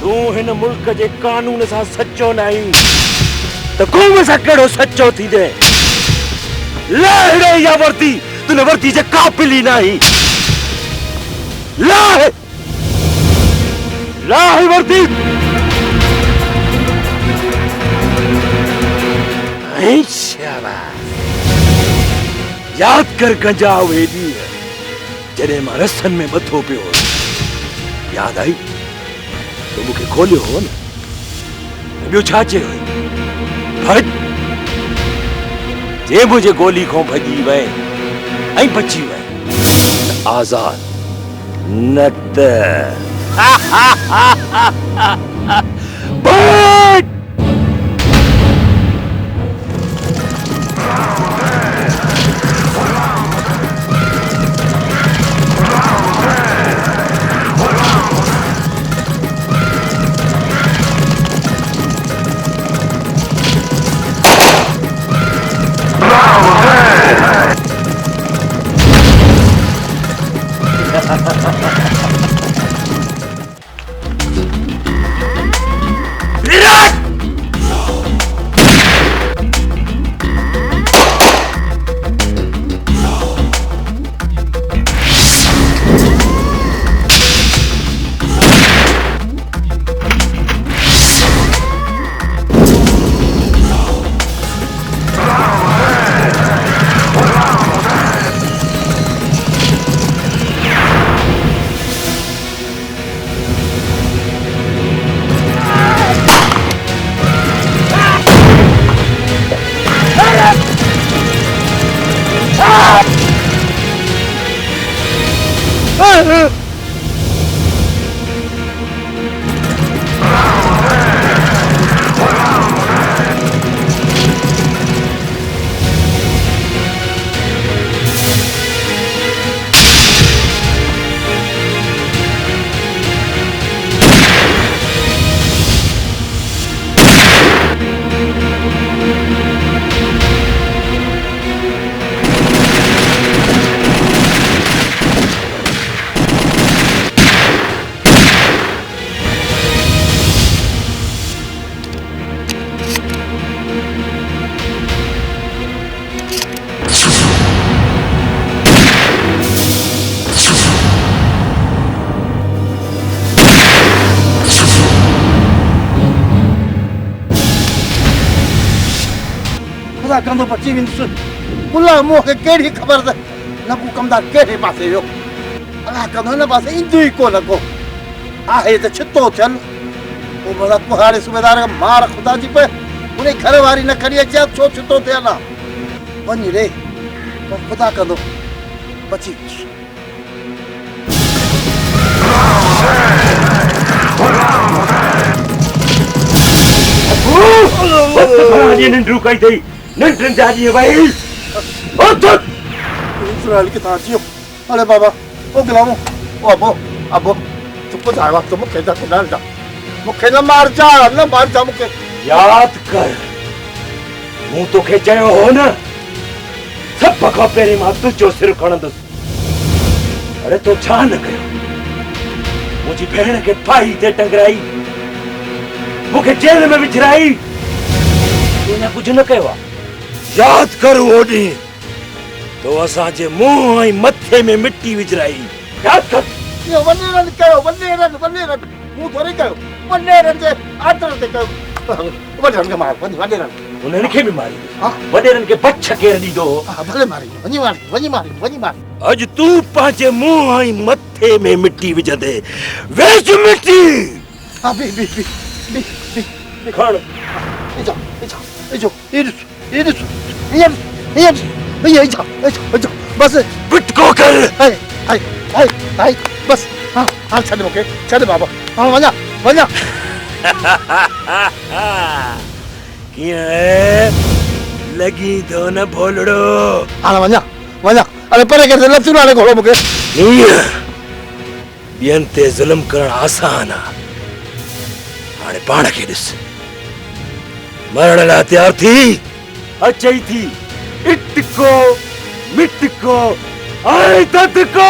तू हिन मुल्क जे कानून सां सच्चो नहीं तो कौम सां कहिड़ो सच्चो थी दे लाहे या वर्दी तूने वर्दी जे काबिल ही नहीं लाहे लाहे वर्दी याद कर गंजा हुए दी जॾहिं मां रस्तनि में मथो पियो याद आई तो मूंखे खोलियो हो न ॿियो छा चयो भॼ जे मुंहिंजे गोली खां भॼी वए ऐं बची वए आज़ाद न त कंदो बची विंदुसि मुला मूंखे कहिड़ी ख़बर त नबू कमदार कहिड़े पासे वियो अलाह कंदो हिन पासे ईंदो ई कोन को आहे त छितो थियनि पोइ भला कुहाड़े सूबेदार खे मार ख़ुदा जी पए उन घर वारी न खणी अचे छो छितो थियनि आहे वञ रे पर ख़ुदा कंदो बची निंड्रू कई थई निंड्रन जाजी भाई ओ तो इस्राएल के ताजियो अरे बाबा ओ गिलामो ओ अबो चुप जावा तुम केदा कुनाल जा मुखे न मार जा मुखे याद कर मु तो खे चयो हो न सब खां पहिरीं मां तुझो सिर खणंदुसि अरे तो छा न कयो मुंहिंजी भेण खे फाही ते टंगराई मुखे जेल में विझराई तूने कुछ न कयो आहे याद कर वो ॾींहुं तो असांजे मुंहुं ऐं मथे में मिट्टी विझराई याद कर इहो वनेरन कयो वनेरन मूं थोरी कयो वनेरन जे आदर ते कयो वनेरन खे मार वनेरन उन्हनि खे बि मारी वॾेरनि खे बछ केरु ॾींदो भले मारी वञी मारी अॼु तूं पंहिंजे मुंहुं ऐं मथे में मिट्टी विझंदे वेझ मिट्टी हा बी खण इजो बस पिटको कर हाय बस हाँ छॾ मूंखे छॾ बाबा हाँ वञा कीअं लॻी थो न भोलड़ो हाणे वञा अरे परे कर लफ्ज़ नाले खोलो मूंखे ईअं ॿियनि ते ज़ुल्म करणु आसान आहे हाणे पाण खे ॾिस मरण लाइ तयार थी अचई थी इटको मिटको ऐं ददको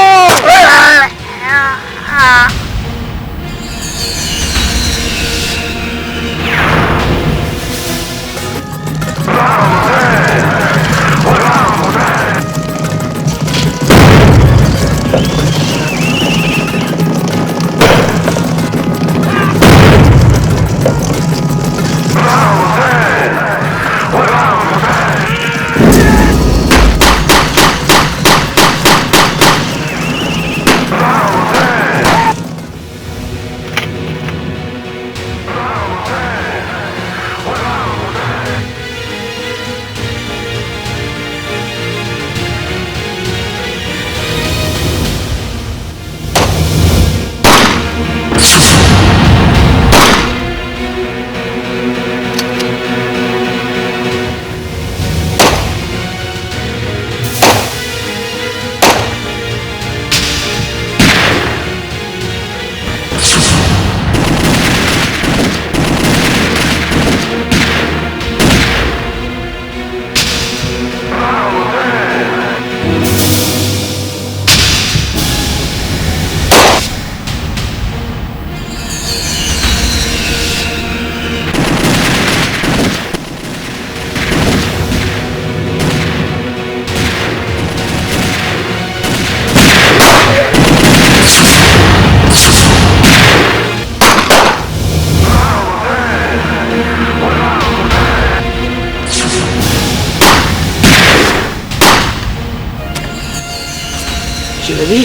शेरली,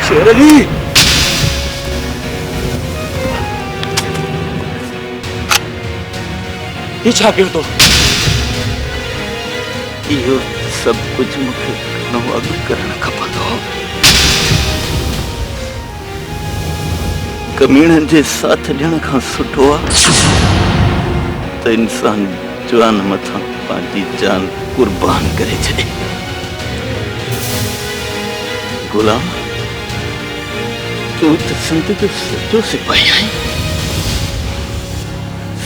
शेरली, ये छा कयो तो? इहो सब कुछ मूंखे घणो अॻु करणु खपंदो। कमीणनि जे साथ ॾियण खां सुठो आहे त इंसान जान मथां पंहिंजी जान कुर्बान करे छॾे। गुलाम, तूं त सिंध जो सचो सिपाही आहीं।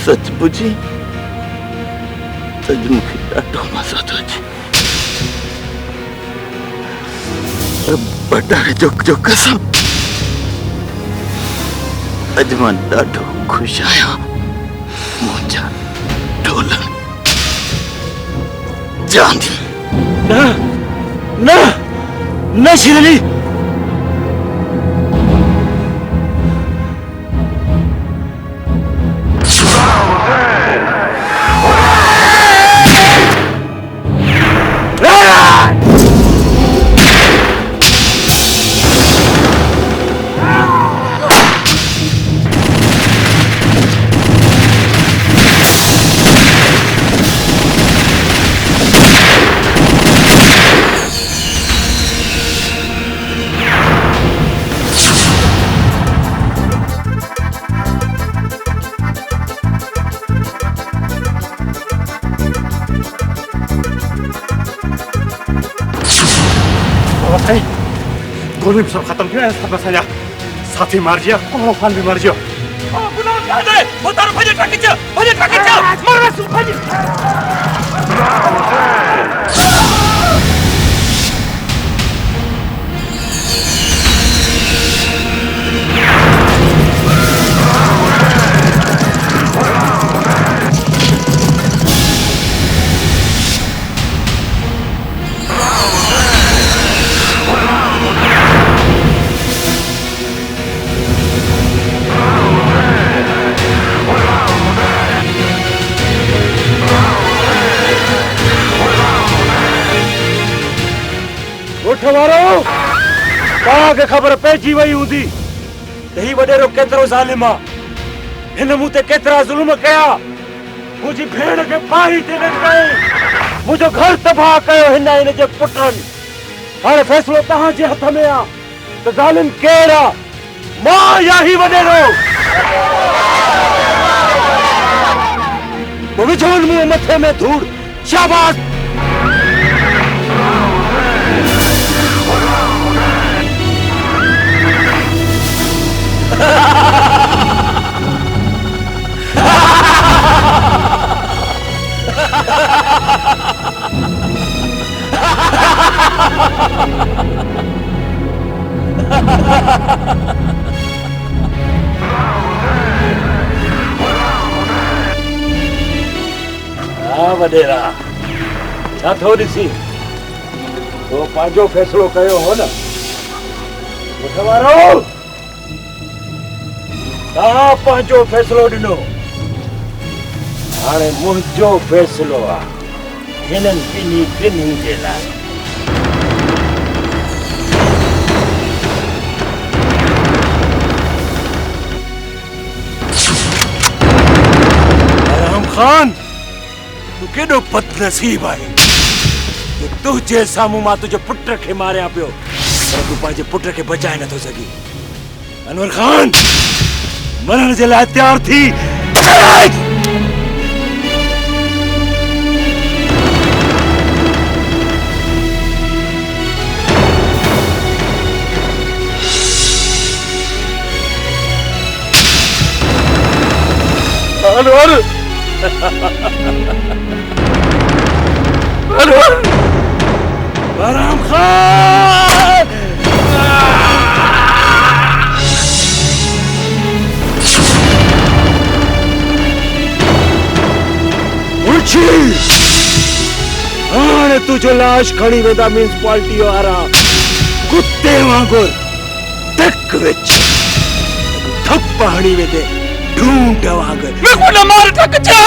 सच बुझी त मूंखे ॾाढो मज़ो थो अचे। बटारे जो कसम, अॼु मां ॾाढो ख़ुशि आहियां। मुंहिंजा ढोलण जांदी। न न न शेरली, गोली सब खत्म किया सब साया साथी मार दिया कोनो फान भी मार दियो। गुलाम याद है वो तारो भजे ट्रक च मरना सु भजे। वारो तव्हांखे ख़बर पइजी वई हूंदी त ही वॾेरो केतिरो ज़ालिम आहे। हिन मूं ते केतिरा ज़ुल्म कया। मुंहिंजी भेण खे फाही ते लटकाई, मुंहिंजो घर तबाह कयो हिन जे पुटनि। हाणे फ़ैसिलो तव्हांजे हथ में आहे त ज़ालिम केरु आहे, मां या ही वॾेरो। विझोनि मूं मथे में धूड़। शाबाश। वॾेरा छा थो ॾिसी, तो पंहिंजो फ़ैसिलो कयो हो न। वारो तव्हां पंहिंजो फ़ैसिलो ॾिनो, हाणे मुंहिंजो फ़ैसिलो आहे हिननि ॿिन्ही जे लाइ। आराम खान, तूं केॾो बदनसीब आहे जो तुंहिंजे साम्हूं मां तुंहिंजे पुट खे मारियां पियो, पर तूं पंहिंजे पुट खे बचाए नथो सघीं। अनवर खान, मरण जे लाइ तयार थी। अनवर, अनवर, आराम खान। हाणे तुंहिंजो लाश खणी वेंदा म्यूनिसिपालिटी वारा कुत्ते वांगुरु टक विच, थप हणी वेंदे ढूंढ वांगुरु। मैं को न मार ठक जा।